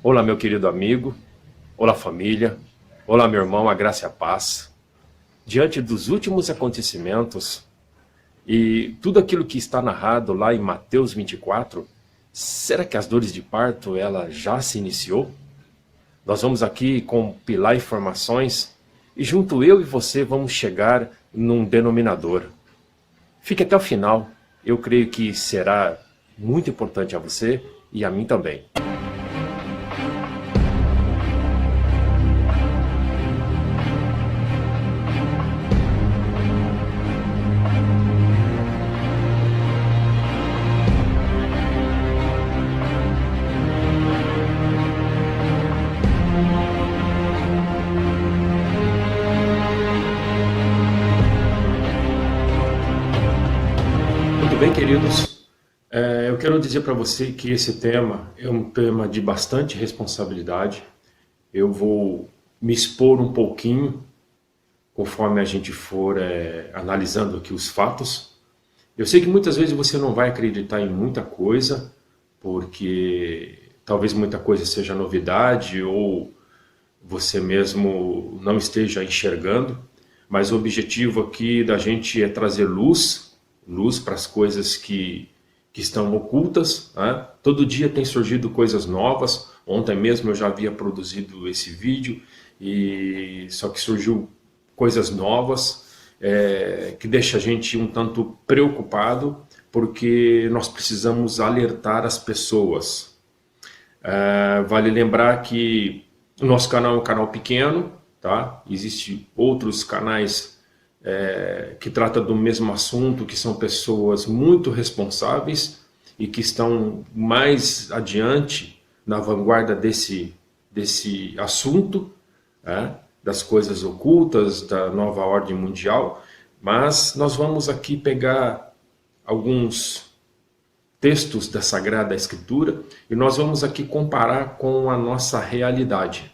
Olá, meu querido amigo. Olá, família. Olá, meu irmão, a graça e a paz. Diante dos últimos acontecimentos e tudo aquilo que está narrado lá em Mateus 24, será que as dores de parto ela já se iniciou? Nós vamos aqui compilar informações e junto eu e você vamos chegar num denominador. Fique até o final. Eu creio que será muito importante a você e a mim também. Muito bem, queridos. Eu quero dizer para você que esse tema é um tema de bastante responsabilidade. Eu vou me expor um pouquinho conforme a gente for analisando aqui os fatos. Eu sei que muitas vezes você não vai acreditar em muita coisa, porque talvez muita coisa seja novidade ou você mesmo não esteja enxergando, mas o objetivo aqui da gente é trazer luz para as coisas que estão ocultas, né? Todo dia tem surgido coisas novas. Ontem mesmo eu já havia produzido esse vídeo, e só que surgiu coisas novas que deixa a gente um tanto preocupado, porque nós precisamos alertar as pessoas. Vale lembrar que o nosso canal é um canal pequeno, tá? Existem outros canais que tratam do mesmo assunto, que são pessoas muito responsáveis e que estão mais adiante na vanguarda desse assunto, né? Das coisas ocultas, da nova ordem mundial. Mas nós vamos aqui pegar alguns textos da Sagrada Escritura e nós vamos aqui comparar com a nossa realidade.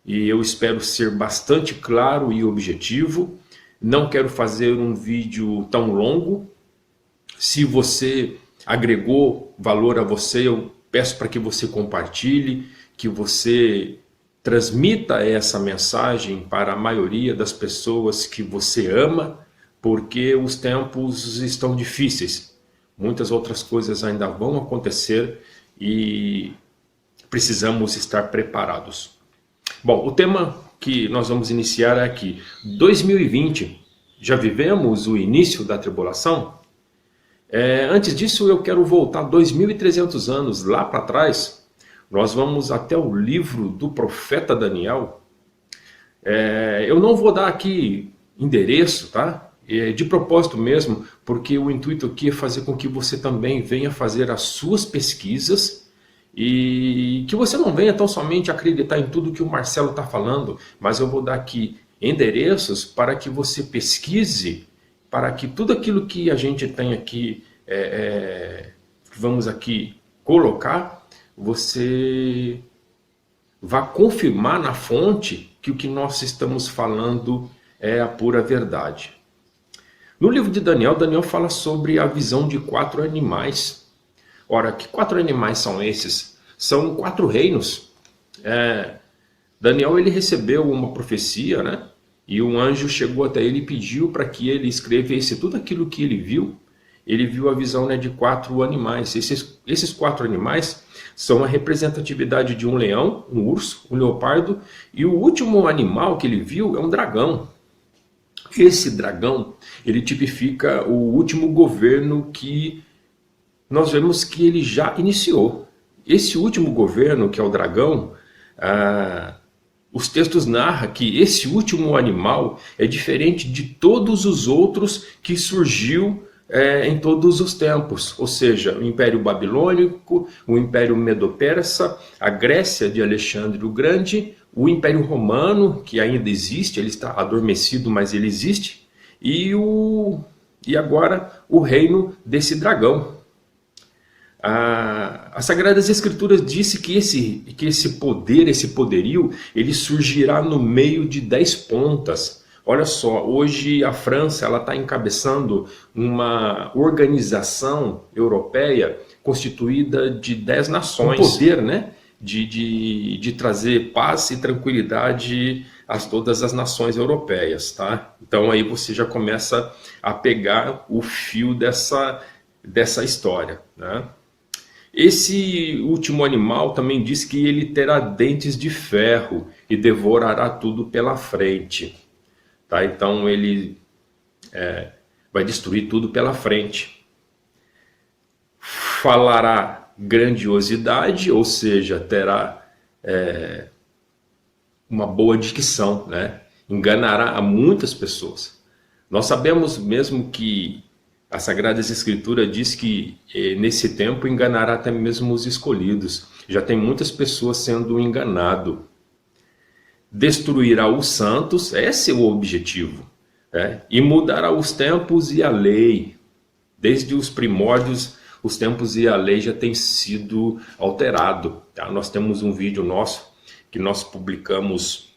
E eu espero ser bastante claro e objetivo. Não quero fazer um vídeo tão longo. Se você agregou valor a você, eu peço para que você compartilhe, que você transmita essa mensagem para a maioria das pessoas que você ama, porque os tempos estão difíceis. Muitas outras coisas ainda vão acontecer e precisamos estar preparados. Bom, o tema que nós vamos iniciar é aqui. 2020, já vivemos o início da tribulação? Antes disso, eu quero voltar 2.300 anos lá para trás. Nós vamos até o livro do profeta Daniel. Eu não vou dar aqui endereço, tá? De propósito mesmo, porque o intuito aqui é fazer com que você também venha fazer as suas pesquisas e que você não venha tão somente acreditar em tudo que o Marcelo está falando, mas eu vou dar aqui endereços para que você pesquise, para que tudo aquilo que a gente tem aqui, vamos aqui colocar, você vá confirmar na fonte que o que nós estamos falando é a pura verdade. No livro de Daniel, Daniel fala sobre a visão de 4 animais. Ora, que 4 animais são esses? São 4 reinos. Daniel ele recebeu uma profecia, né? E um anjo chegou até ele e pediu para que ele escrevesse tudo aquilo que ele viu. Ele viu a visão, né, de 4 animais. Esses 4 animais são a representatividade de um leão, um urso, um leopardo, e o último animal que ele viu é um dragão. Esse dragão, ele tipifica o último governo que nós vemos que ele já iniciou. Esse último governo, que é o dragão, os textos narram que esse último animal é diferente de todos os outros que surgiu em todos os tempos, ou seja, o Império Babilônico, o Império Medo-Persa, a Grécia de Alexandre o Grande, o Império Romano, que ainda existe, ele está adormecido, mas ele existe, e agora o reino desse dragão. As Sagradas Escrituras disse que esse poder, esse poderio, ele surgirá no meio de 10 pontas. Olha só, hoje a França está encabeçando uma organização europeia constituída de 10 nações. Um poder, né, de trazer paz e tranquilidade a todas as nações europeias, tá? Então aí você já começa a pegar o fio dessa história, né? Esse último animal também diz que ele terá dentes de ferro e devorará tudo pela frente, tá? Então ele vai destruir tudo pela frente. Falará grandiosidade, ou seja, terá uma boa dicção, né? Enganará a muitas pessoas. Nós sabemos mesmo que a Sagrada Escritura diz que nesse tempo enganará até mesmo os escolhidos. Já tem muitas pessoas sendo enganado. Destruirá os santos, esse é o objetivo, né? E mudará os tempos e a lei. Desde os primórdios, os tempos e a lei já têm sido alterado, tá? Nós temos um vídeo nosso que nós publicamos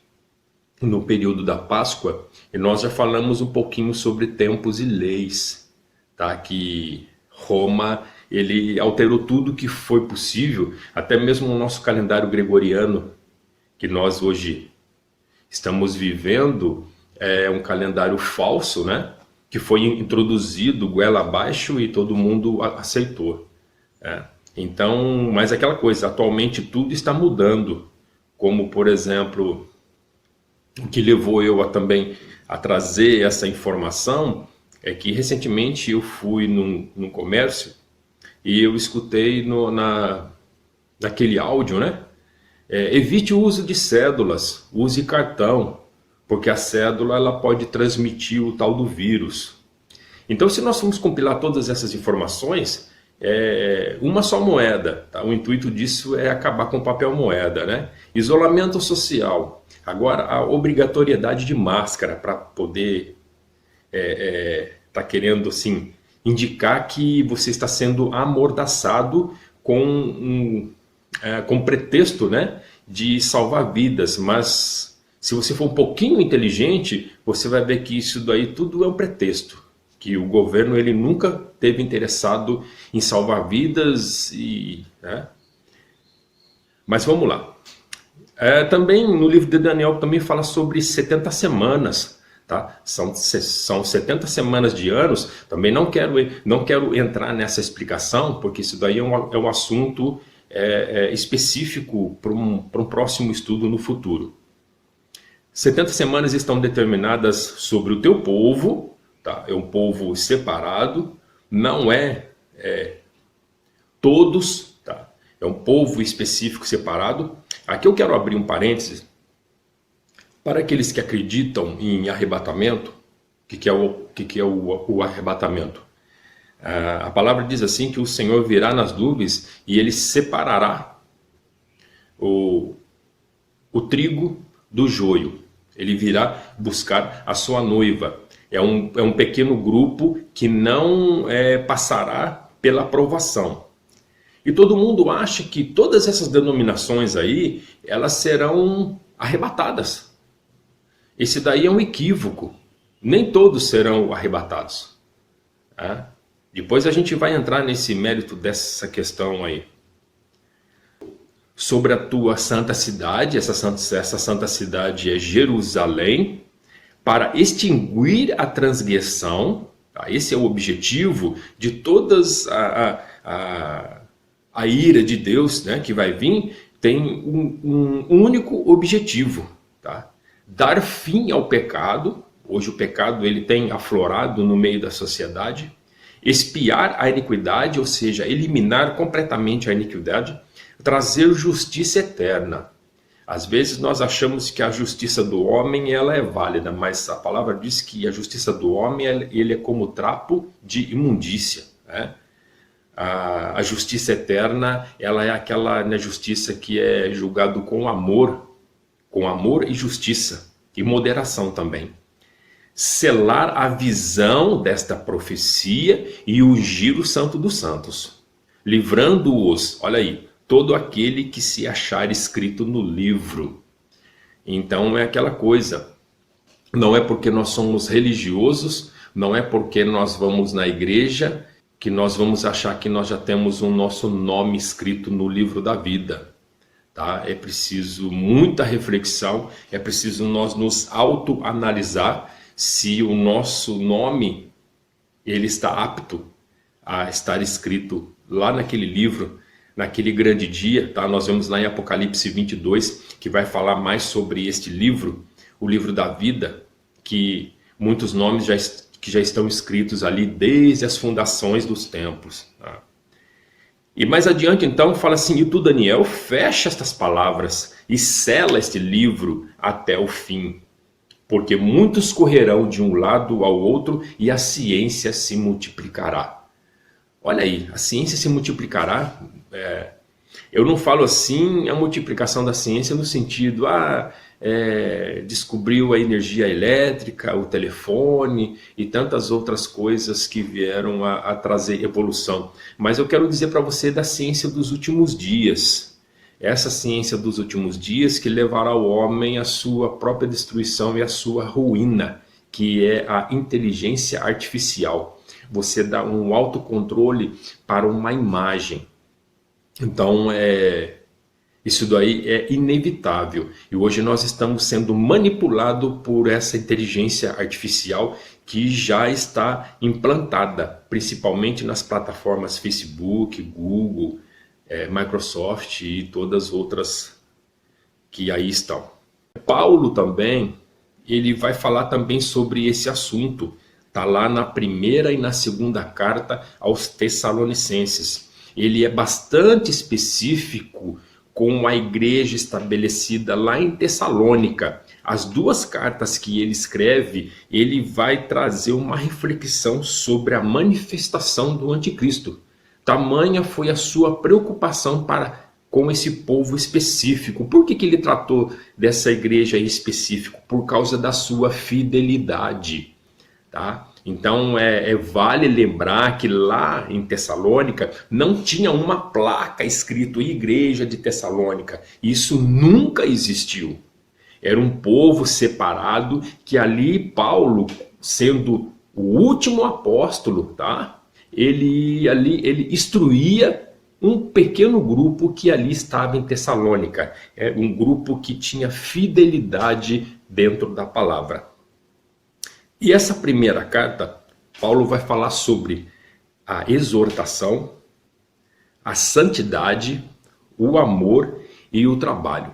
no período da Páscoa e nós já falamos um pouquinho sobre tempos e leis, tá? Que Roma, ele alterou tudo que foi possível, até mesmo o nosso calendário gregoriano, que nós hoje estamos vivendo, é um calendário falso, né? Que foi introduzido goela abaixo e todo mundo aceitou. Então, mas aquela coisa, atualmente tudo está mudando, como por exemplo, o que levou eu também a trazer essa informação é que recentemente eu fui num comércio e eu escutei naquele áudio, né? Evite o uso de cédulas, use cartão, porque a cédula ela pode transmitir o tal do vírus. Então, se nós formos compilar todas essas informações, uma só moeda, tá? O intuito disso é acabar com o papel moeda, né? Isolamento social. Agora, a obrigatoriedade de máscara para poder tá querendo assim indicar que você está sendo amordaçado com pretexto, né, de salvar vidas, mas se você for um pouquinho inteligente, você vai ver que isso daí tudo é um pretexto, que o governo ele nunca teve interessado em salvar vidas né? Mas vamos lá. Também no livro de Daniel também fala sobre 70 semanas, tá? São 70 semanas de anos. Também não quero entrar nessa explicação, porque isso daí é um assunto específico para um próximo estudo no futuro. 70 semanas estão determinadas sobre o teu povo, tá? É um povo separado, não todos, tá? É um povo específico separado. Aqui eu quero abrir um parênteses para aqueles que acreditam em arrebatamento. O que é o arrebatamento? A palavra diz assim que o Senhor virá nas nuvens e ele separará o trigo do joio. Ele virá buscar a sua noiva. É um pequeno grupo que não passará pela provação. E todo mundo acha que todas essas denominações aí, elas serão arrebatadas. Esse daí é um equívoco. Nem todos serão arrebatados. Depois a gente vai entrar nesse mérito dessa questão aí. Sobre a tua santa cidade, essa santa cidade é Jerusalém, para extinguir a transgressão, tá? Esse é o objetivo de todas a ira de Deus, né, que vai vir, tem um único objetivo, tá? Dar fim ao pecado. Hoje o pecado ele tem aflorado no meio da sociedade. Expiar a iniquidade, ou seja, eliminar completamente a iniquidade, trazer justiça eterna. Às vezes nós achamos que a justiça do homem ela é válida, mas a palavra diz que a justiça do homem ele é como trapo de imundícia, né? A justiça eterna ela é aquela justiça que é julgado com amor e justiça e moderação também. Selar a visão desta profecia e ungir o Santo dos Santos, livrando-os, olha aí, todo aquele que se achar escrito no livro. Então é aquela coisa, não é porque nós somos religiosos, não é porque nós vamos na igreja, que nós vamos achar que nós já temos o nosso nome escrito no livro da vida. tá? É preciso muita reflexão, é preciso nós nos autoanalisar se o nosso nome ele está apto a estar escrito lá naquele livro, naquele grande dia, tá? Nós vemos lá em Apocalipse 22, que vai falar mais sobre este livro, o livro da vida, que muitos nomes que já estão escritos ali desde as fundações dos tempos, tá? E mais adiante então fala assim: e tu, Daniel, fecha estas palavras e sela este livro até o fim, porque muitos correrão de um lado ao outro e a ciência se multiplicará. Olha aí, a ciência se multiplicará. Eu não falo assim a multiplicação da ciência no sentido, descobriu a energia elétrica, o telefone e tantas outras coisas que vieram a trazer evolução. Mas eu quero dizer para você da ciência dos últimos dias. Essa ciência dos últimos dias que levará o homem à sua própria destruição e à sua ruína, que é a inteligência artificial. Você dá um autocontrole para uma imagem. Então, isso daí é inevitável. E hoje nós estamos sendo manipulados por essa inteligência artificial que já está implantada, principalmente nas plataformas Facebook, Google, Microsoft e todas as outras que aí estão. Paulo também, ele vai falar também sobre esse assunto. Está lá na primeira e na segunda carta aos Tessalonicenses. Ele é bastante específico com a igreja estabelecida lá em Tessalônica. As duas cartas que ele escreve, ele vai trazer uma reflexão sobre a manifestação do anticristo. Tamanha foi a sua preocupação com esse povo específico. Por que ele tratou dessa igreja em específico? Por causa da sua fidelidade, tá? Então vale lembrar que lá em Tessalônica não tinha uma placa escrito Igreja de Tessalônica. Isso nunca existiu. Era um povo separado que ali Paulo, sendo o último apóstolo, tá? Ele instruía um pequeno grupo que ali estava em Tessalônica. Um grupo que tinha fidelidade dentro da palavra. E essa primeira carta, Paulo vai falar sobre a exortação, a santidade, o amor e o trabalho.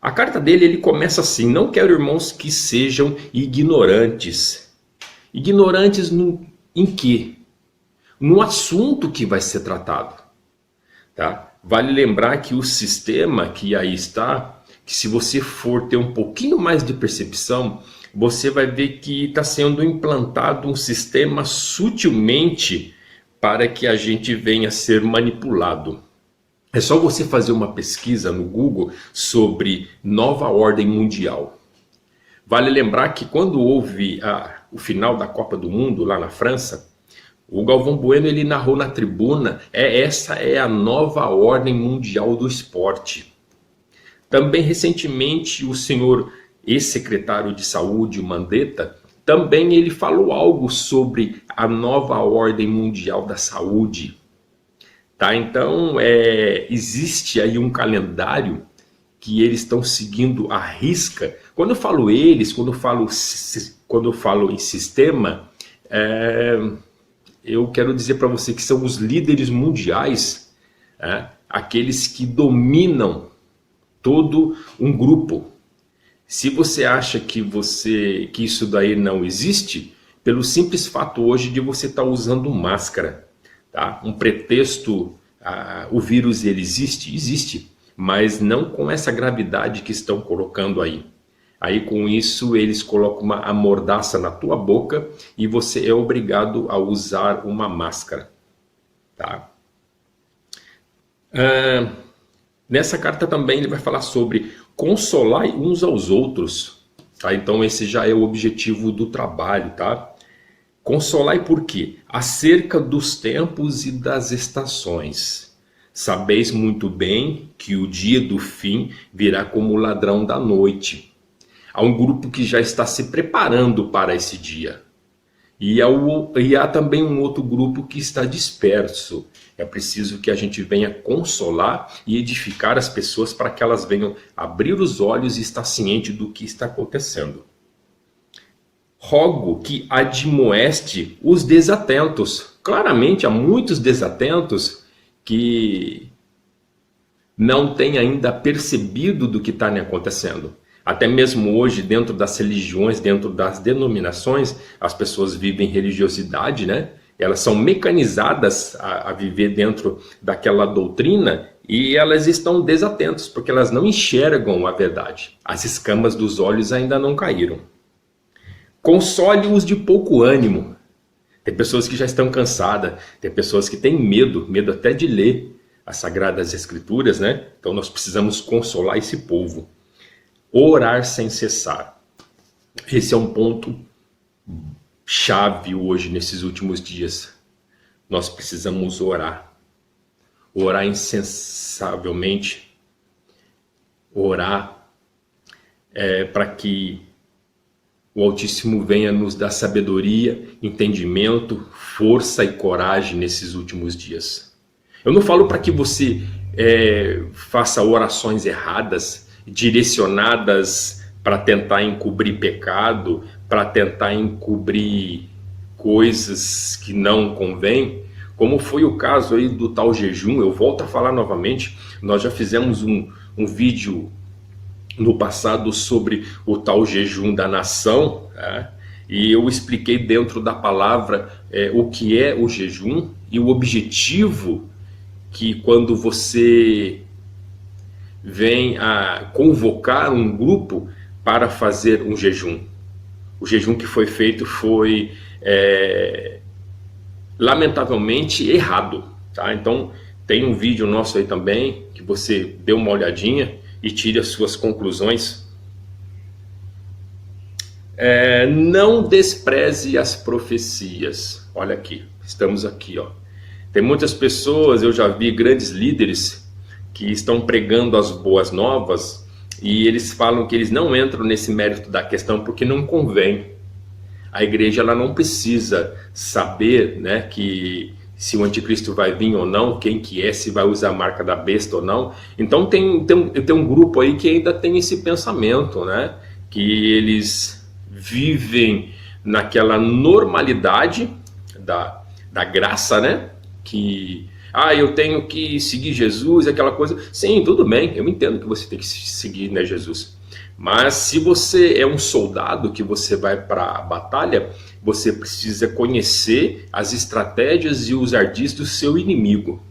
A carta dele, ele começa assim: não quero, irmãos, que sejam ignorantes. Ignorantes em quê? No assunto que vai ser tratado, tá? Vale lembrar que o sistema que aí está, que se você for ter um pouquinho mais de percepção, você vai ver que está sendo implantado um sistema sutilmente para que a gente venha a ser manipulado. É só você fazer uma pesquisa no Google sobre nova ordem mundial. Vale lembrar que quando houve o final da Copa do Mundo lá na França, o Galvão Bueno ele narrou na tribuna, essa é a nova ordem mundial do esporte. Também recentemente o senhor ex-secretário de saúde, o Mandetta, também ele falou algo sobre a nova ordem mundial da saúde. Tá? Então existe aí um calendário que eles estão seguindo à risca. Quando eu falo eles, quando eu falo em sistema, eu quero dizer para você que são os líderes mundiais, aqueles que dominam todo um grupo. Se você acha que isso daí não existe, pelo simples fato hoje de você estar usando máscara, tá? Um pretexto, o vírus ele existe, mas não com essa gravidade que estão colocando aí. Aí com isso eles colocam uma amordaça na tua boca e você é obrigado a usar uma máscara, tá? Nessa carta também ele vai falar sobre consolar uns aos outros, tá? Então esse já é o objetivo do trabalho, tá? Consolai por quê? Acerca dos tempos e das estações. Sabeis muito bem que o dia do fim virá como o ladrão da noite. Há um grupo que já está se preparando para esse dia. E há também um outro grupo que está disperso. É preciso que a gente venha consolar e edificar as pessoas para que elas venham abrir os olhos e estar ciente do que está acontecendo. Rogo que admoeste os desatentos. Claramente há muitos desatentos que não têm ainda percebido do que está acontecendo. Até mesmo hoje, dentro das religiões, dentro das denominações, as pessoas vivem religiosidade, né? Elas são mecanizadas a viver dentro daquela doutrina e elas estão desatentas, porque elas não enxergam a verdade. As escamas dos olhos ainda não caíram. Console-os de pouco ânimo. Tem pessoas que já estão cansadas, tem pessoas que têm medo até de ler as Sagradas Escrituras, né? Então nós precisamos consolar esse povo. Orar sem cessar. Esse é um ponto chave hoje, nesses últimos dias. Nós precisamos orar. Orar incansavelmente. Orar para que o Altíssimo venha nos dar sabedoria, entendimento, força e coragem nesses últimos dias. Eu não falo para que você faça orações erradas, direcionadas para tentar encobrir pecado, para tentar encobrir coisas que não convém, como foi o caso aí do tal jejum. Eu volto a falar novamente, nós já fizemos um vídeo no passado sobre o tal jejum da nação, tá? E eu expliquei dentro da palavra o que é o jejum e o objetivo que quando você vem a convocar um grupo para fazer um jejum. O jejum que foi feito foi lamentavelmente errado, tá? Então tem um vídeo nosso aí também que você dê uma olhadinha e tire as suas conclusões. Não despreze as profecias. Olha aqui, estamos aqui, ó. Tem muitas pessoas, eu já vi grandes líderes que estão pregando as boas novas e eles falam que eles não entram nesse mérito da questão porque não convém. A igreja ela não precisa saber, né, que se o anticristo vai vir ou não, quem que é, se vai usar a marca da besta ou não. Então tem um grupo aí que ainda tem esse pensamento, né, que eles vivem naquela normalidade da graça, né, que eu tenho que seguir Jesus, aquela coisa. Sim, tudo bem, eu entendo que você tem que seguir, né, Jesus. Mas se você é um soldado que você vai para a batalha, você precisa conhecer as estratégias e os ardis do seu inimigo.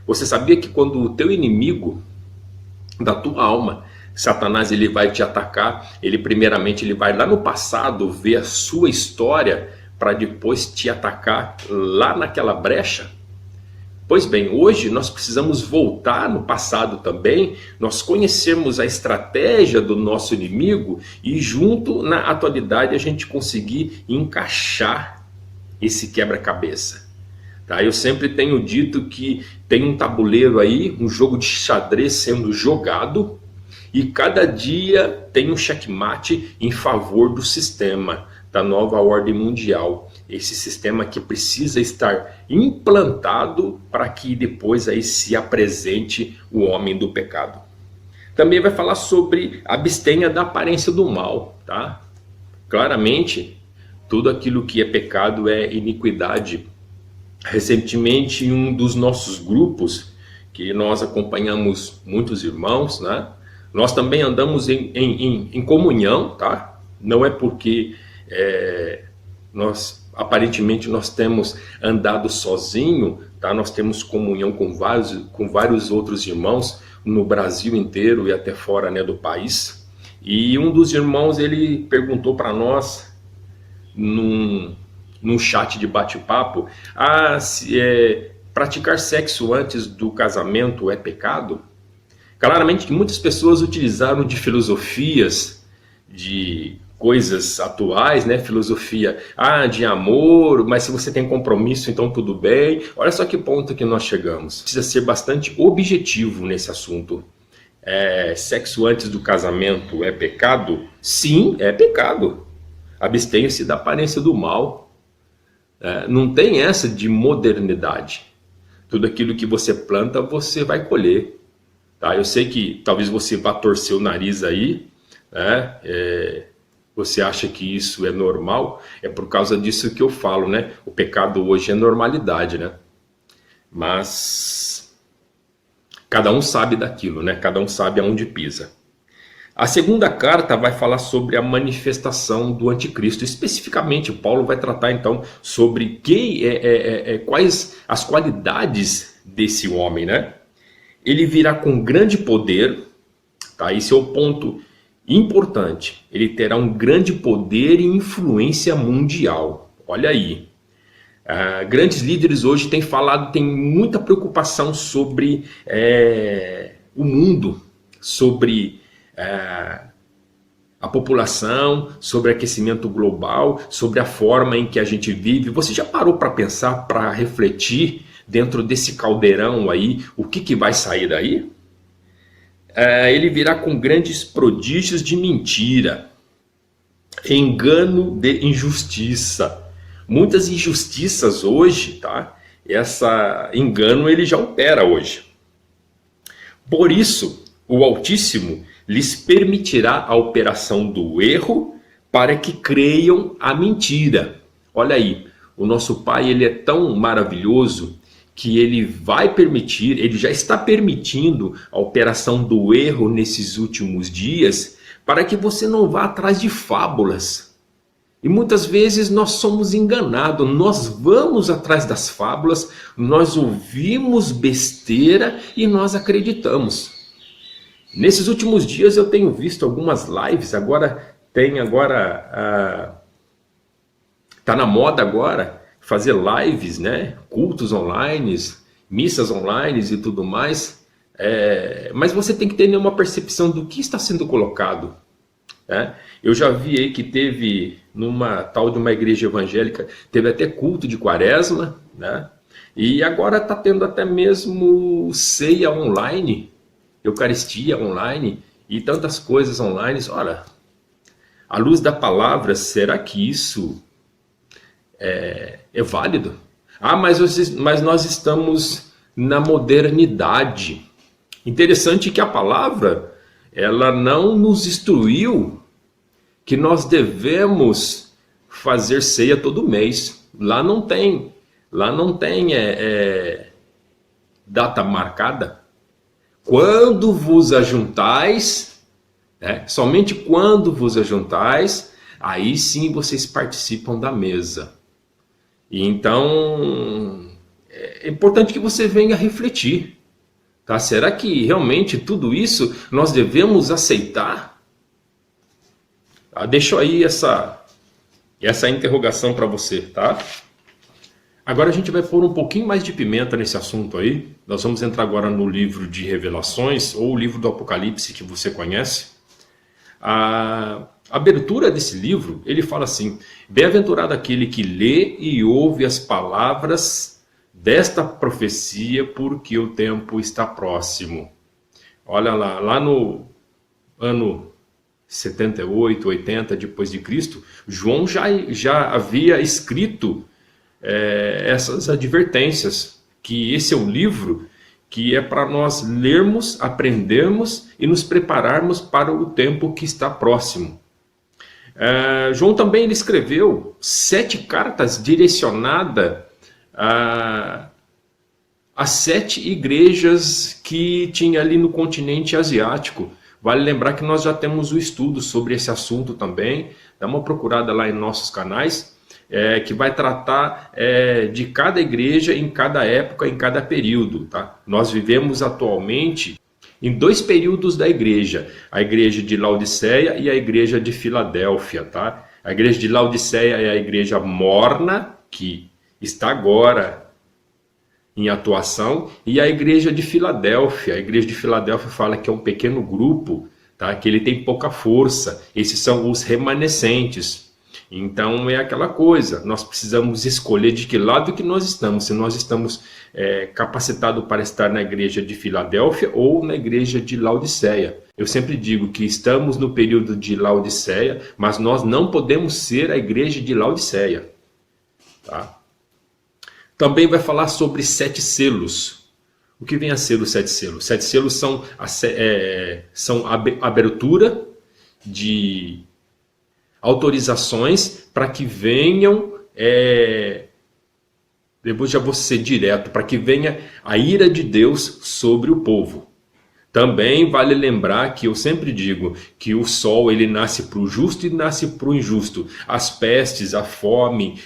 Você sabia que quando o teu inimigo da tua alma, Satanás, ele vai te atacar, ele primeiramente ele vai lá no passado ver a sua história para depois te atacar lá naquela brecha? Pois bem, hoje nós precisamos voltar no passado também, nós conhecermos a estratégia do nosso inimigo e junto na atualidade a gente conseguir encaixar esse quebra-cabeça. Tá? Eu sempre tenho dito que tem um tabuleiro aí, um jogo de xadrez sendo jogado e cada dia tem um checkmate em favor do sistema, da nova ordem mundial. Esse sistema que precisa estar implantado para que depois aí se apresente o homem do pecado. Também vai falar sobre abstenha da aparência do mal, tá? Claramente, tudo aquilo que é pecado é iniquidade. Recentemente, em um dos nossos grupos, que nós acompanhamos muitos irmãos, né? Nós também andamos em comunhão, tá? Não é porque aparentemente nós temos andado sozinho, tá? Nós temos comunhão com vários outros irmãos no Brasil inteiro e até fora, né, do país. E um dos irmãos, ele perguntou para nós num chat de bate-papo, se praticar sexo antes do casamento é pecado? Claramente que muitas pessoas utilizaram de filosofias, de coisas atuais, né? Filosofia de amor, mas se você tem compromisso, então tudo bem. Olha só que ponto que nós chegamos. Precisa ser bastante objetivo nesse assunto. Sexo antes do casamento é pecado? Sim, é pecado. Abstenha-se da aparência do mal. Não tem essa de modernidade. Tudo aquilo que você planta, você vai colher. Tá? Eu sei que talvez você vá torcer o nariz aí, né? Você acha que isso é normal? É por causa disso que eu falo, né? O pecado hoje é normalidade, né? Mas cada um sabe daquilo, né? Cada um sabe aonde pisa. A segunda carta vai falar sobre a manifestação do anticristo. Especificamente, Paulo vai tratar então sobre quais as qualidades desse homem, né? Ele virá com grande poder, tá? Esse é o ponto importante. Ele terá um grande poder e influência mundial. Olha aí. Grandes líderes hoje têm falado, têm muita preocupação sobre o mundo, sobre a população, sobre aquecimento global, sobre a forma em que a gente vive. Você já parou para pensar, para refletir dentro desse caldeirão aí, o que vai sair daí? Ele virá com grandes prodígios de mentira, engano de injustiça. Muitas injustiças hoje, tá? Engano ele já opera hoje. Por isso, o Altíssimo lhes permitirá a operação do erro para que creiam a mentira. Olha aí, o nosso Pai ele é tão maravilhoso que ele vai permitir, ele já está permitindo a operação do erro nesses últimos dias para que você não vá atrás de fábulas. E muitas vezes nós somos enganados, nós vamos atrás das fábulas, nós ouvimos besteira e nós acreditamos. Nesses últimos dias eu tenho visto algumas lives, tá na moda agora fazer lives, né? Cultos online, missas online e tudo mais. Mas você tem que ter uma percepção do que está sendo colocado. Né? Eu já vi aí que teve numa tal de uma igreja evangélica, teve até culto de quaresma, né? E agora está tendo até mesmo ceia online, Eucaristia online e tantas coisas online. Ora, à luz da palavra, será que isso é válido? Mas nós estamos na modernidade. Interessante que a palavra, ela não nos instruiu que nós devemos fazer ceia todo mês. Lá não tem data marcada. Quando vos ajuntais, somente quando vos ajuntais, aí sim vocês participam da mesa. E então, é importante que você venha refletir. Tá? Será que realmente tudo isso nós devemos aceitar? Deixo aí essa interrogação para você, tá? Agora a gente vai pôr um pouquinho mais de pimenta nesse assunto aí. Nós vamos entrar agora no livro de Revelações, ou o livro do Apocalipse que você conhece. A abertura desse livro, ele fala assim: bem-aventurado aquele que lê e ouve as palavras desta profecia, porque o tempo está próximo. Olha lá no ano 78, 80 depois de Cristo, João já havia escrito essas advertências, que esse é um livro que é para nós lermos, aprendermos e nos prepararmos para o tempo que está próximo. João também ele escreveu 7 cartas direcionadas a 7 igrejas que tinha ali no continente asiático. Vale lembrar que nós já temos o estudo sobre esse assunto também. Dá uma procurada lá em nossos canais, que vai tratar de cada igreja em cada época, em cada período. Tá? Nós vivemos atualmente em 2 períodos da igreja: a igreja de Laodiceia e a igreja de Filadélfia. Tá? A igreja de Laodiceia é a igreja morna, que está agora em atuação, e a igreja de Filadélfia. A igreja de Filadélfia fala que é um pequeno grupo, tá? Que ele tem pouca força. Esses são os remanescentes. Então é aquela coisa, nós precisamos escolher de que lado que nós estamos, se nós estamos capacitados para estar na igreja de Filadélfia ou na igreja de Laodiceia. Eu sempre digo que estamos no período de Laodiceia, mas nós não podemos ser a igreja de Laodiceia. Tá? Também vai falar sobre 7 selos. O que vem a ser os 7 selos? 7 selos são abertura de autorizações para que venham, depois já vou ser direto, para que venha a ira de Deus sobre o povo. Também vale lembrar que eu sempre digo que o sol ele nasce para o justo e nasce para o injusto. As pestes, a fome,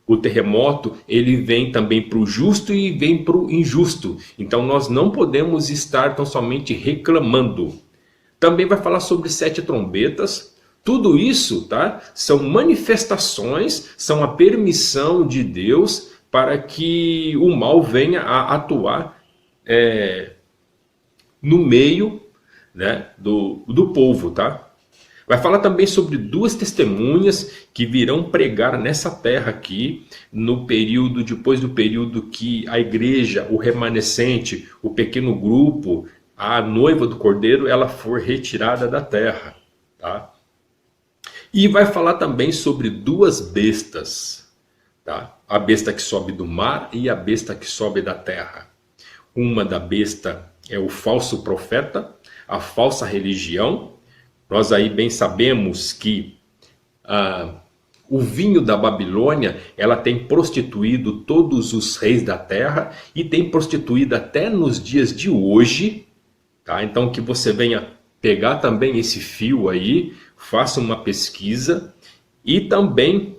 o terremoto, ele vem também para o justo e vem para o injusto. Então nós não podemos estar tão somente reclamando. Também vai falar sobre 7 trombetas. Tudo isso, tá? São manifestações, são a permissão de Deus para que o mal venha a atuar no meio, né, do povo, tá? Vai falar também sobre 2 testemunhas que virão pregar nessa terra aqui, no período, depois do período que a igreja, o remanescente, o pequeno grupo, a noiva do Cordeiro, ela for retirada da terra, tá? E vai falar também sobre 2 bestas, tá? A besta que sobe do mar e a besta que sobe da terra. Uma da besta é o falso profeta, a falsa religião. Nós aí bem sabemos que o vinho da Babilônia, ela tem prostituído todos os reis da terra e tem prostituído até nos dias de hoje, tá? Então que você venha pegar também esse fio aí, faça uma pesquisa. E também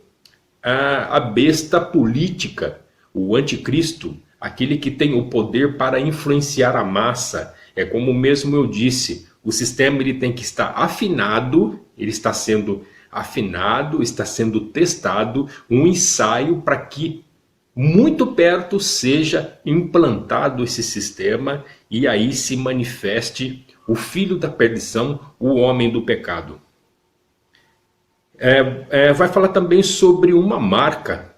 a besta política, o anticristo, aquele que tem o poder para influenciar a massa. É como mesmo eu disse, o sistema ele tem que estar afinado, ele está sendo afinado, está sendo testado, um ensaio para que muito perto seja implantado esse sistema e aí se manifeste o filho da perdição, o homem do pecado. Vai falar também sobre uma marca,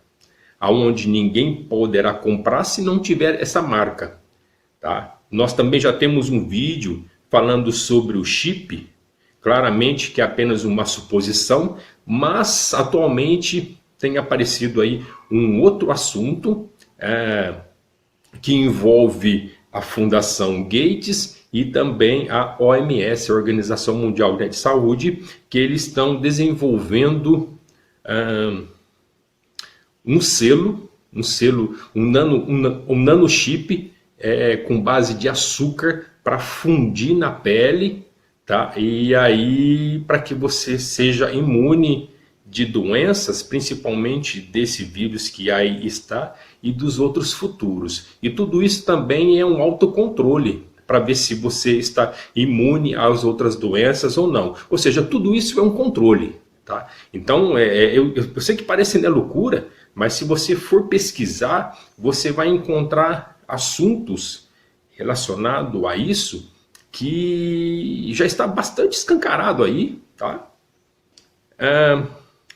aonde ninguém poderá comprar se não tiver essa marca, tá? Nós também já temos um vídeo falando sobre o chip, claramente que é apenas uma suposição, mas atualmente tem aparecido aí um outro assunto que envolve a Fundação Gates e também a OMS, a Organização Mundial de Saúde, que eles estão desenvolvendo um nanochip com base de açúcar para fundir na pele, tá? E aí para que você seja imune de doenças, principalmente desse vírus que aí está e dos outros futuros. E tudo isso também é um autocontrole para ver se você está imune às outras doenças ou não. Ou seja, tudo isso é um controle, tá? Então, eu sei que parece loucura, mas se você for pesquisar, você vai encontrar assuntos relacionados a isso que já está bastante escancarado aí, tá?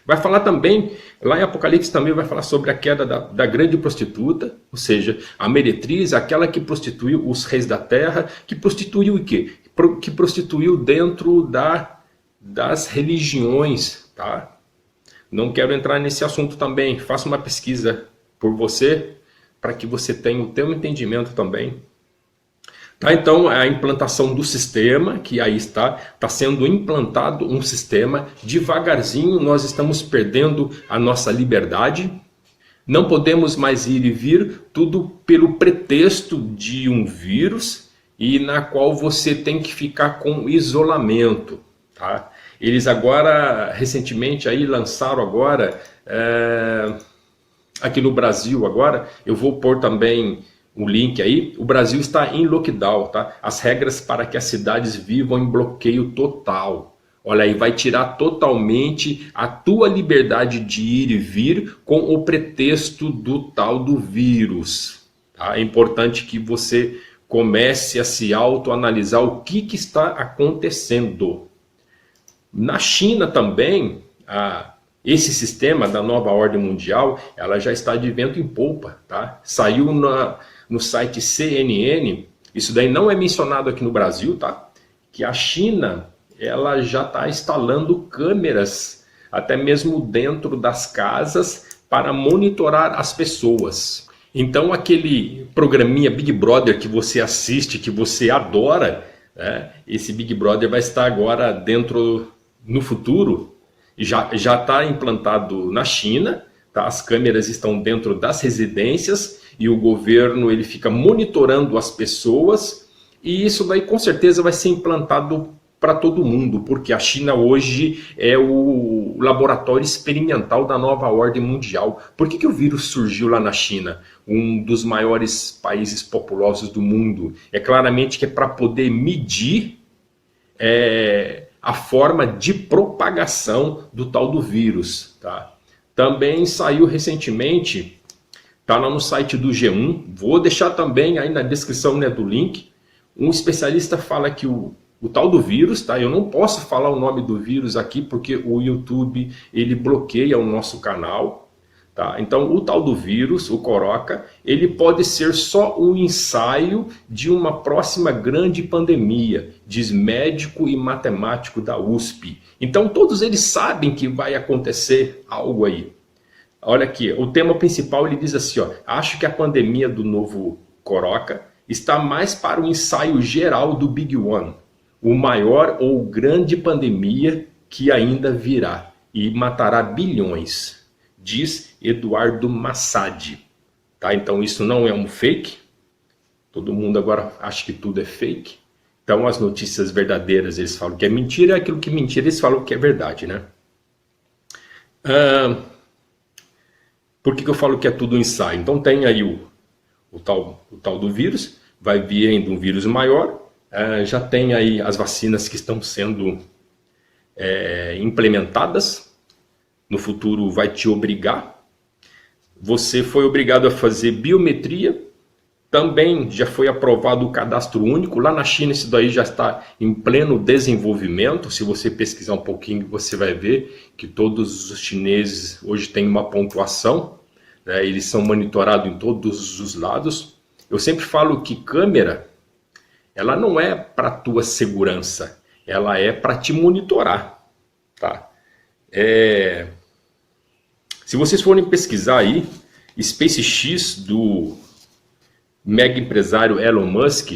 Vai falar também, lá em Apocalipse também vai falar sobre a queda da grande prostituta, ou seja, a meretriz, aquela que prostituiu os reis da terra, que prostituiu o quê? Que prostituiu dentro das religiões, tá? Não quero entrar nesse assunto também, faça uma pesquisa por você, para que você tenha o teu entendimento também. Tá, então, a implantação do sistema, que aí está sendo implantado um sistema, devagarzinho nós estamos perdendo a nossa liberdade, não podemos mais ir e vir, tudo pelo pretexto de um vírus, e na qual você tem que ficar com isolamento, tá? Eles agora, recentemente, aí lançaram agora, aqui no Brasil agora, eu vou pôr também o link aí, o Brasil está em lockdown, tá? As regras para que as cidades vivam em bloqueio total. Olha aí, vai tirar totalmente a tua liberdade de ir e vir com o pretexto do tal do vírus. Tá? É importante que você comece a se autoanalisar o que está acontecendo. Na China também, esse sistema da nova ordem mundial, ela já está de vento em polpa, tá? Saiu no site CNN, isso daí não é mencionado aqui no Brasil, tá? Que a China, ela já está instalando câmeras, até mesmo dentro das casas, para monitorar as pessoas. Então aquele programinha Big Brother que você assiste, que você adora, né? Esse Big Brother vai estar agora dentro, no futuro, já está implantado na China, tá? As câmeras estão dentro das residências e o governo ele fica monitorando as pessoas, e isso daí com certeza vai ser implantado para todo mundo, porque a China hoje é o laboratório experimental da nova ordem mundial. Por que o vírus surgiu lá na China, um dos maiores países populosos do mundo? É claramente que é para poder medir a forma de propagação do tal do vírus. Tá? Também saiu recentemente, está lá no site do G1, vou deixar também aí na descrição, né, do link, um especialista fala que o tal do vírus, tá? Eu não posso falar o nome do vírus aqui porque o YouTube ele bloqueia o nosso canal, tá? Então o tal do vírus, o Coroca, ele pode ser só um ensaio de uma próxima grande pandemia, diz médico e matemático da USP. Então todos eles sabem que vai acontecer algo aí. Olha aqui, o tema principal ele diz assim, ó, acho que a pandemia do novo Coroca está mais para o ensaio geral do Big One, o maior ou grande pandemia que ainda virá e matará bilhões, diz Eduardo Massad. Tá? Então isso não é um fake, todo mundo agora acha que tudo é fake. Então as notícias verdadeiras eles falam que é mentira, é aquilo que é mentira eles falam que é verdade, né? Por que eu falo que é tudo um ensaio? Então tem aí o tal do vírus, vai vir ainda um vírus maior, já tem aí as vacinas que estão sendo implementadas, no futuro vai te obrigar, você foi obrigado a fazer biometria, também já foi aprovado o cadastro único, lá na China isso daí já está em pleno desenvolvimento, se você pesquisar um pouquinho você vai ver que todos os chineses hoje têm uma pontuação, né? Eles são monitorados em todos os lados. Eu sempre falo que câmera, ela não é para tua segurança, ela é para te monitorar, tá? Se vocês forem pesquisar aí, SpaceX do mega empresário Elon Musk,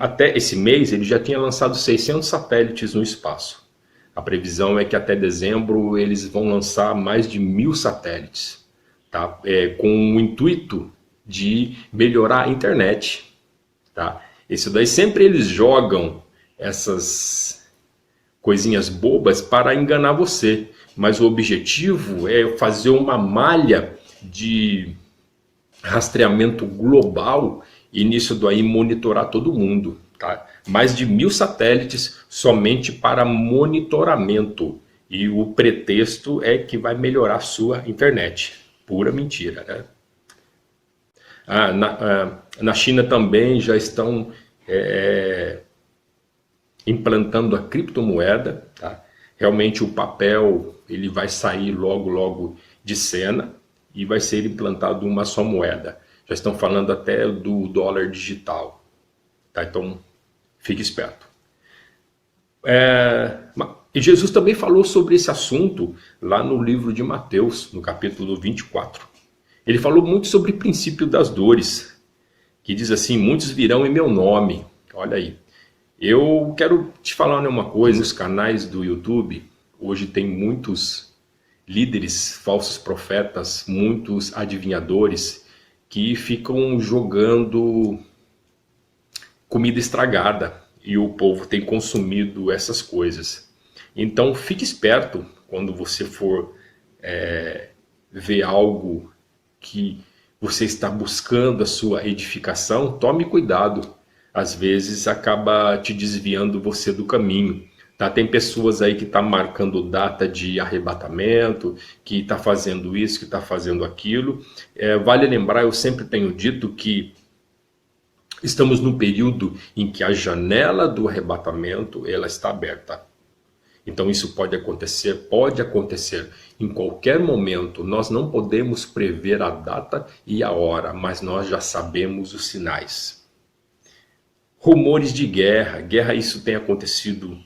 até esse mês ele já tinha lançado 600 satélites no espaço. A previsão é que até dezembro eles vão lançar mais de 1000 satélites, tá? Com o intuito de melhorar a internet, tá? Isso daí sempre eles jogam essas coisinhas bobas para enganar você, mas o objetivo é fazer uma malha de rastreamento global e nisso daí monitorar todo mundo, tá? Mais de 1000 satélites somente para monitoramento, e o pretexto é que vai melhorar a sua internet. Pura mentira, né? Na China também já estão implantando a criptomoeda, tá? Realmente o papel ele vai sair logo de cena e vai ser implantado uma só moeda. Já estão falando até do dólar digital, tá? Então fique esperto. E Jesus também falou sobre esse assunto lá no livro de Mateus, no capítulo 24. Ele falou muito sobre o princípio das dores, que diz assim, muitos virão em meu nome. Olha aí, eu quero te falar uma coisa, nos canais do YouTube, hoje tem muitos líderes, falsos profetas, muitos adivinhadores, que ficam jogando comida estragada, e o povo tem consumido essas coisas. Então fique esperto quando você for ver algo que você está buscando a sua edificação, tome cuidado. Às vezes acaba te desviando você do caminho. Tá? Tem pessoas aí que estão marcando data de arrebatamento, que está fazendo isso, que está fazendo aquilo. Vale lembrar, eu sempre tenho dito que estamos num período em que a janela do arrebatamento ela está aberta. Então isso pode acontecer em qualquer momento. Nós não podemos prever a data e a hora, mas nós já sabemos os sinais. Rumores de guerra, isso tem acontecido,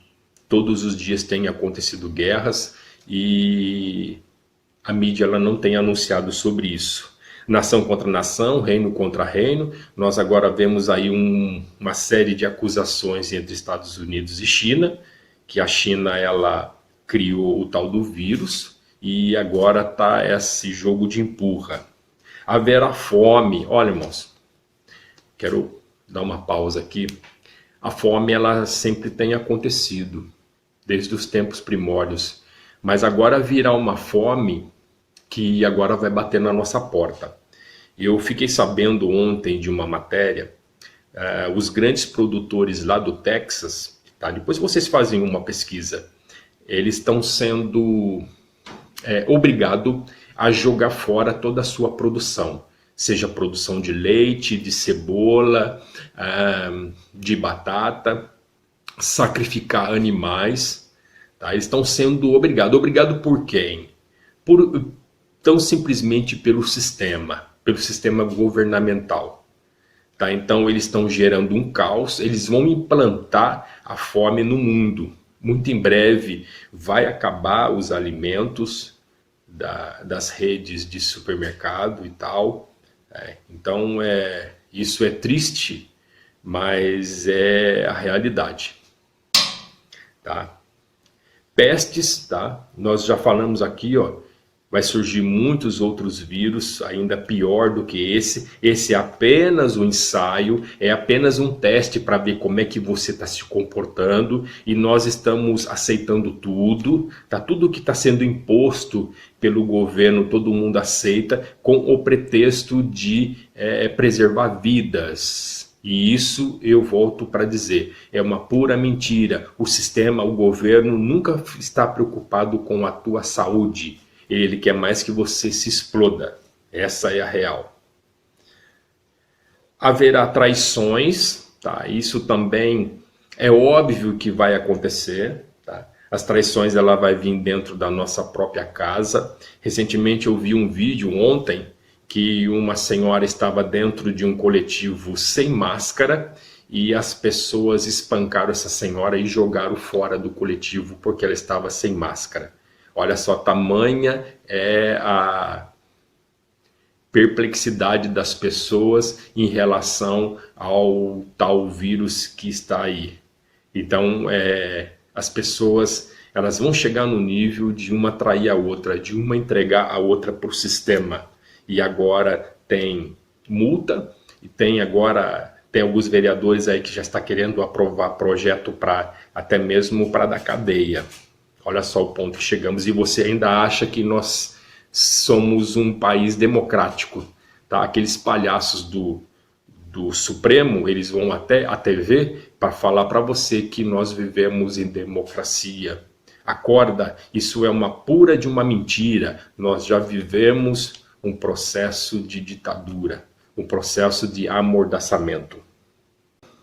todos os dias tem acontecido guerras e a mídia ela não tem anunciado sobre isso. nação contra nação, reino contra reino. Nós agora vemos aí uma série de acusações entre Estados Unidos e China, que a China ela criou o tal do vírus e agora está esse jogo de empurra. Haverá fome. Olha, irmãos, quero dar uma pausa aqui. A fome ela sempre tem acontecido, desde os tempos primórdios, mas agora virá uma fome que agora vai bater na nossa porta. Eu fiquei sabendo ontem de uma matéria, os grandes produtores lá do Texas, tá? Depois vocês fazem uma pesquisa, eles estão sendo obrigados a jogar fora toda a sua produção, seja produção de leite, de cebola, de batata, sacrificar animais, tá? Eles estão sendo obrigados. Obrigado por quem? Tão simplesmente pelo sistema governamental. Tá? Então eles estão gerando um caos, eles vão implantar a fome no mundo. Muito em breve vai acabar os alimentos das redes de supermercado e tal. Então isso é triste, mas é a realidade. Tá? Pestes, tá? Nós já falamos aqui, ó, vai surgir muitos outros vírus, ainda pior do que esse. Esse é apenas um ensaio, é apenas um teste para ver como é que você está se comportando. E nós estamos aceitando tudo, tá? Tudo que está sendo imposto pelo governo, todo mundo aceita, com o pretexto de preservar vidas. E isso eu volto para dizer, é uma pura mentira. O sistema, o governo nunca está preocupado com a tua saúde. Ele quer mais que você se exploda. Essa é a real. Haverá traições, tá? Isso também é óbvio que vai acontecer, tá? As traições ela vai vir dentro da nossa própria casa. Recentemente eu vi um vídeo ontem que uma senhora estava dentro de um coletivo sem máscara e as pessoas espancaram essa senhora e jogaram fora do coletivo porque ela estava sem máscara. Olha só, tamanha é a perplexidade das pessoas em relação ao tal vírus que está aí. Então, as pessoas elas vão chegar no nível de uma trair a outra, de uma entregar a outra para o sistema. E agora tem multa, e tem alguns vereadores aí que já está querendo aprovar projeto para até mesmo para dar cadeia. Olha só o ponto que chegamos, e você ainda acha que nós somos um país democrático, tá? Aqueles palhaços do Supremo, eles vão até a TV para falar para você que nós vivemos em democracia. Acorda, isso é uma pura de uma mentira. Nós já vivemos um processo de ditadura, um processo de amordaçamento.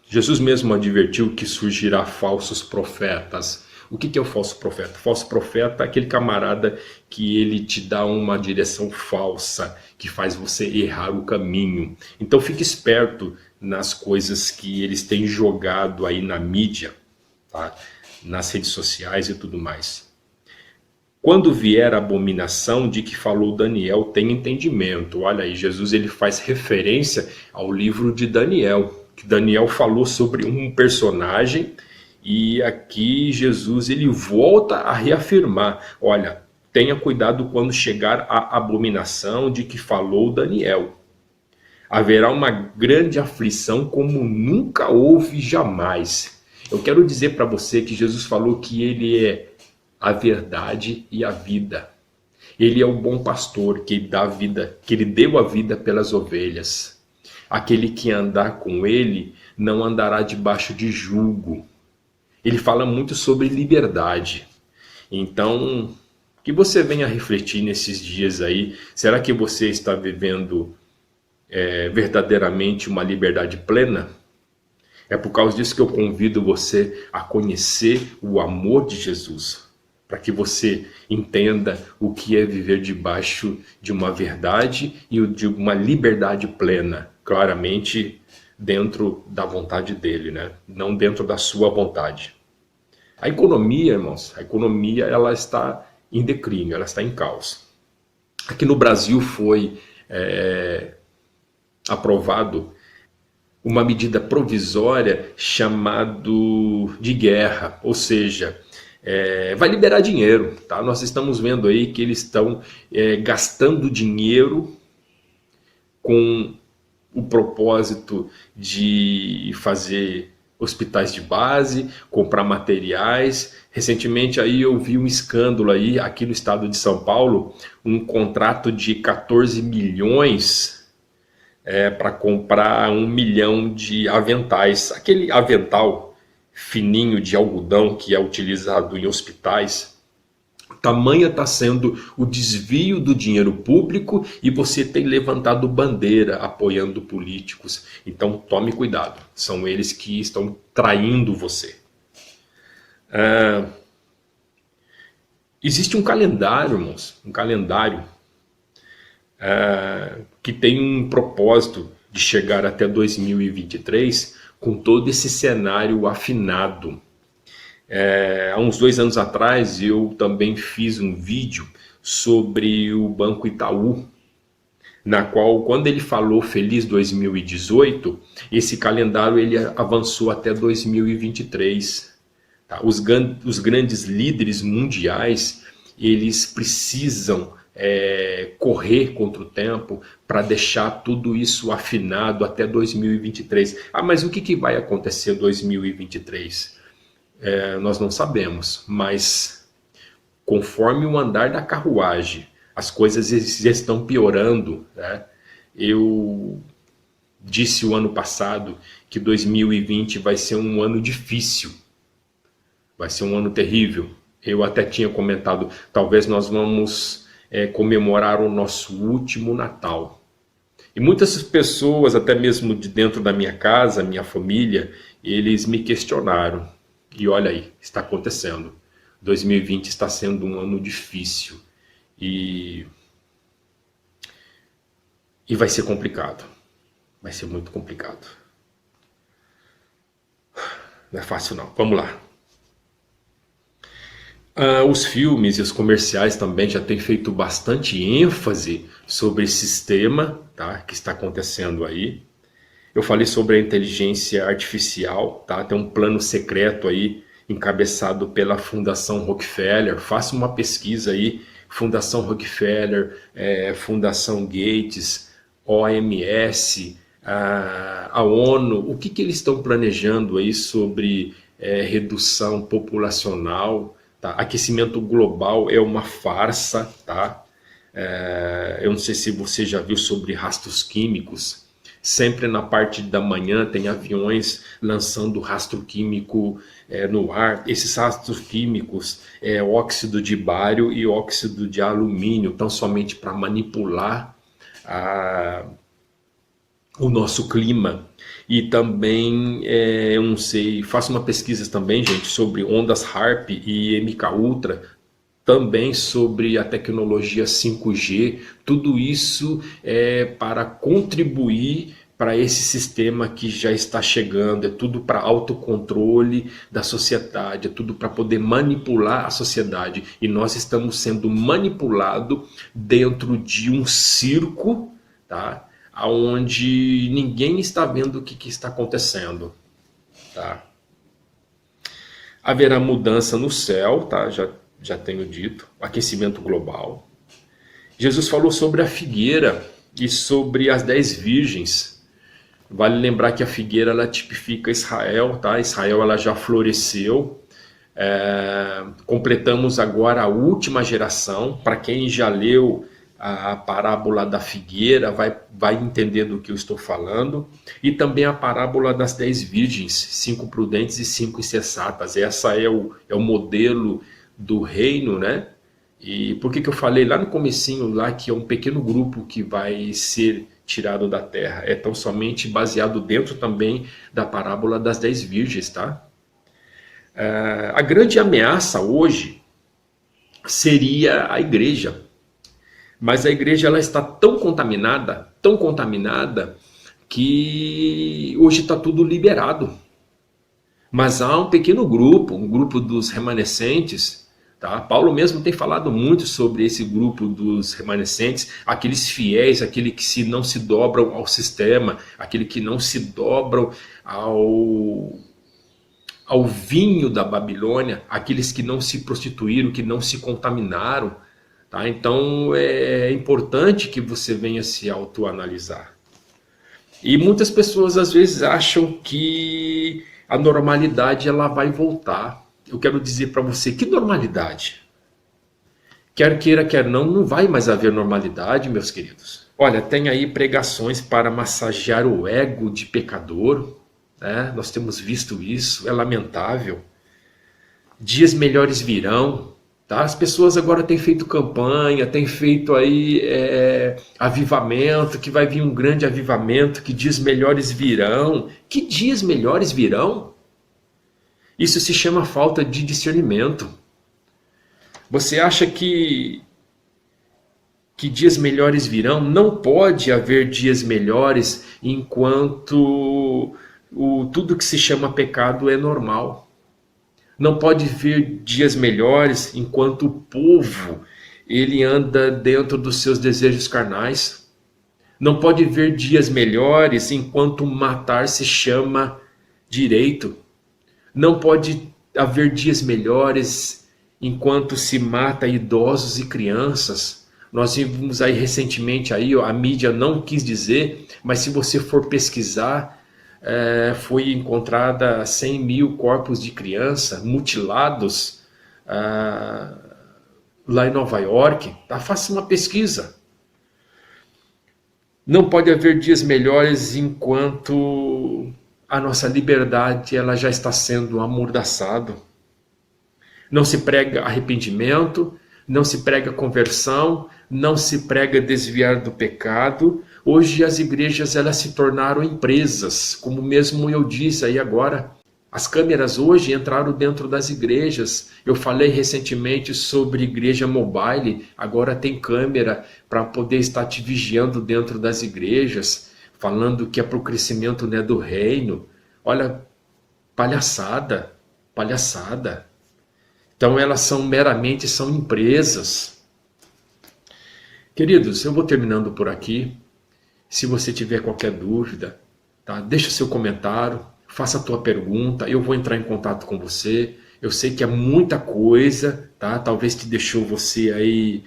Jesus mesmo advertiu que surgirá falsos profetas. O que é o falso profeta? O falso profeta é aquele camarada que ele te dá uma direção falsa, que faz você errar o caminho. Então fique esperto nas coisas que eles têm jogado aí na mídia, tá? Nas redes sociais e tudo mais. Quando vier a abominação de que falou Daniel, tem entendimento. Olha aí, Jesus ele faz referência ao livro de Daniel, que Daniel falou sobre um personagem, e aqui Jesus ele volta a reafirmar, olha, tenha cuidado quando chegar a abominação de que falou Daniel. Haverá uma grande aflição como nunca houve jamais. Eu quero dizer para você que Jesus falou que ele é a verdade e a vida. Ele é o bom pastor que dá vida, que ele deu a vida pelas ovelhas. Aquele que andar com ele não andará debaixo de jugo. Ele fala muito sobre liberdade. Então, que você venha refletir nesses dias aí. Será que você está vivendo verdadeiramente uma liberdade plena? É por causa disso que eu convido você a conhecer o amor de Jesus, para que você entenda o que é viver debaixo de uma verdade e de uma liberdade plena, claramente dentro da vontade dele, né? Não dentro da sua vontade. A economia, irmãos, ela está em declínio, ela está em caos. Aqui no Brasil foi aprovado uma medida provisória chamado de guerra, ou seja, vai liberar dinheiro, tá? Nós estamos vendo aí que eles estão gastando dinheiro com o propósito de fazer hospitais de base, comprar materiais. Recentemente aí eu vi um escândalo aí aqui no estado de São Paulo, um contrato de 14 milhões para comprar 1 milhão de aventais, aquele avental fininho de algodão que é utilizado em hospitais. Tamanha está sendo o desvio do dinheiro público e você tem levantado bandeira apoiando políticos. Então tome cuidado, são eles que estão traindo você. Existe um calendário, irmãos, um calendário que tem um propósito de chegar até 2023 com todo esse cenário afinado. Há uns 2 anos atrás eu também fiz um vídeo sobre o Banco Itaú, na qual, quando ele falou Feliz 2018, esse calendário ele avançou até 2023. Tá? Os grandes líderes mundiais, eles precisam correr contra o tempo para deixar tudo isso afinado até 2023. Mas o que vai acontecer em 2023? Nós não sabemos, mas conforme o andar da carruagem, as coisas já estão piorando, né? Eu disse o ano passado que 2020 vai ser um ano difícil, vai ser um ano terrível. Eu até tinha comentado, talvez nós vamos comemorar o nosso último Natal. E muitas pessoas, até mesmo de dentro da minha casa, minha família, eles me questionaram. E olha aí, está acontecendo. 2020 está sendo um ano difícil. E vai ser complicado. Vai ser muito complicado. Não é fácil não. Vamos lá. Os filmes e os comerciais também já têm feito bastante ênfase sobre esse sistema, tá, que está acontecendo aí. Eu falei sobre a inteligência artificial, tá? Tem um plano secreto aí, encabeçado pela Fundação Rockefeller. Faça uma pesquisa aí, Fundação Rockefeller, Fundação Gates, OMS, a ONU. O que eles estão planejando aí sobre redução populacional, tá? Aquecimento global é uma farsa, tá? Eu não sei se você já viu sobre rastros químicos. Sempre na parte da manhã tem aviões lançando rastro químico no ar. Esses rastros químicos é óxido de bário e óxido de alumínio, tão somente para manipular o nosso clima. E também, eu não sei, faço uma pesquisa também, gente, sobre ondas HAARP e MK Ultra, também sobre a tecnologia 5G, tudo isso é para contribuir para esse sistema que já está chegando, é tudo para autocontrole da sociedade, é tudo para poder manipular a sociedade. E nós estamos sendo manipulados dentro de um circo, tá? Onde ninguém está vendo o que está acontecendo. Tá? Haverá mudança no céu, tá? Já tenho dito, aquecimento global. Jesus falou sobre a figueira e sobre as 10 virgens. Vale lembrar que a figueira ela tipifica Israel, tá? Israel ela já floresceu. Completamos agora a última geração. Para quem já leu a parábola da figueira vai entender do que eu estou falando. E também a parábola das 10 virgens, 5 prudentes e 5 insensatas. Essa é o modelo do reino, né? E por que eu falei lá no comecinho lá que é um pequeno grupo que vai ser tirado da terra? É tão somente baseado dentro também da parábola das 10 virgens, tá? A grande ameaça hoje seria a igreja. Mas a igreja ela está tão contaminada, que hoje está tudo liberado. Mas há um pequeno grupo, um grupo dos remanescentes, Tá? Paulo mesmo tem falado muito sobre esse grupo dos remanescentes, aqueles fiéis, aquele que não se dobram ao sistema, aquele que não se dobram ao vinho da Babilônia, aqueles que não se prostituíram, que não se contaminaram. Tá? Então é importante que você venha se autoanalisar. E muitas pessoas às vezes acham que a normalidade ela vai voltar. Eu quero dizer para você, que normalidade? Quer queira, quer não, não vai mais haver normalidade, meus queridos. Olha, tem aí pregações para massagear o ego de pecador, né? Nós temos visto isso, é lamentável. Dias melhores virão, tá? As pessoas agora têm feito campanha, têm feito aí avivamento, que vai vir um grande avivamento, que dias melhores virão. Que dias melhores virão? Isso se chama falta de discernimento. Você acha que dias melhores virão? Não pode haver dias melhores enquanto tudo que se chama pecado é normal. Não pode vir dias melhores enquanto o povo ele anda dentro dos seus desejos carnais. Não pode vir dias melhores enquanto matar se chama direito. Não pode haver dias melhores enquanto se mata idosos e crianças. Nós vimos aí recentemente, aí, a mídia não quis dizer, mas se você for pesquisar, foi encontrada 100 mil corpos de criança mutilados lá em Nova York. Tá? Faça uma pesquisa. Não pode haver dias melhores enquanto a nossa liberdade ela já está sendo amordaçada. Não se prega arrependimento, não se prega conversão, não se prega desviar do pecado. Hoje as igrejas elas se tornaram empresas, como mesmo eu disse aí agora. As câmeras hoje entraram dentro das igrejas. Eu falei recentemente sobre igreja mobile, agora tem câmera para poder estar te vigiando dentro das igrejas, falando que é para o crescimento, né, do reino. Olha, palhaçada, palhaçada. Então elas são empresas. Queridos, eu vou terminando por aqui. Se você tiver qualquer dúvida, tá? Deixa o seu comentário, faça a tua pergunta, eu vou entrar em contato com você. Eu sei que é muita coisa, tá? Talvez te deixou você aí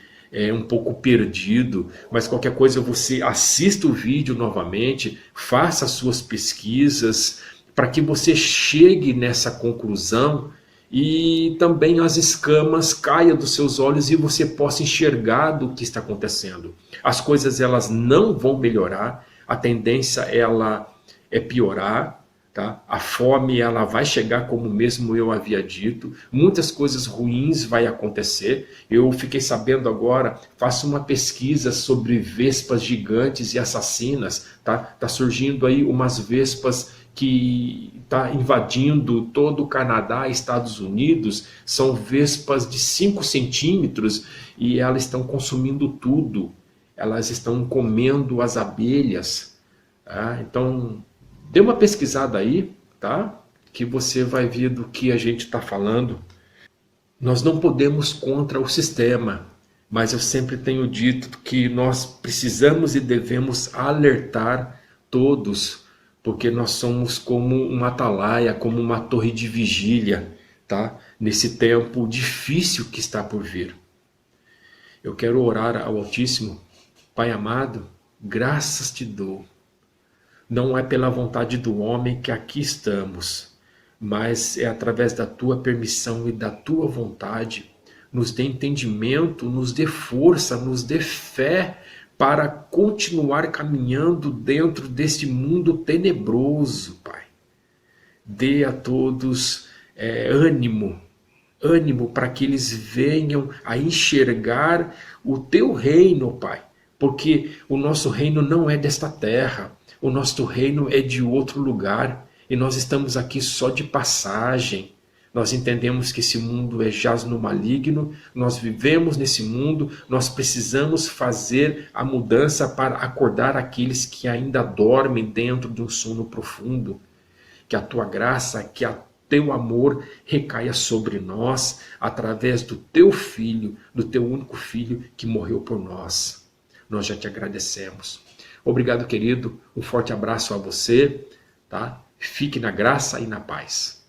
um pouco perdido, mas qualquer coisa você assista o vídeo novamente, faça as suas pesquisas, para que você chegue nessa conclusão e também as escamas caiam dos seus olhos e você possa enxergar do que está acontecendo. As coisas elas não vão melhorar, a tendência ela é piorar. Tá? A fome ela vai chegar, como mesmo eu havia dito, muitas coisas ruins vai acontecer. Eu fiquei sabendo agora, faço uma pesquisa sobre vespas gigantes e assassinas, tá surgindo aí umas vespas que tá invadindo todo o Canadá, Estados Unidos, são vespas de 5 centímetros e elas estão consumindo tudo, elas estão comendo as abelhas, tá? Então dê uma pesquisada aí, tá? Que você vai ver do que a gente está falando. Nós não podemos contra o sistema, mas eu sempre tenho dito que nós precisamos e devemos alertar todos, porque nós somos como uma atalaia, como uma torre de vigília, tá? Nesse tempo difícil que está por vir. Eu quero orar ao Altíssimo. Pai amado, graças te dou. Não é pela vontade do homem que aqui estamos, mas é através da tua permissão e da tua vontade. Nos dê entendimento, nos dê força, nos dê fé para continuar caminhando dentro deste mundo tenebroso, Pai. Dê a todos ânimo para que eles venham a enxergar o teu reino, Pai. Porque o nosso reino não é desta terra. O nosso reino é de outro lugar e nós estamos aqui só de passagem. Nós entendemos que esse mundo jaz no maligno, nós vivemos nesse mundo, nós precisamos fazer a mudança para acordar aqueles que ainda dormem dentro de um sono profundo. Que a tua graça, que a teu amor recaia sobre nós através do teu Filho, do teu único Filho que morreu por nós. Nós já te agradecemos. Obrigado, querido. Um forte abraço a você, tá? Fique na graça e na paz.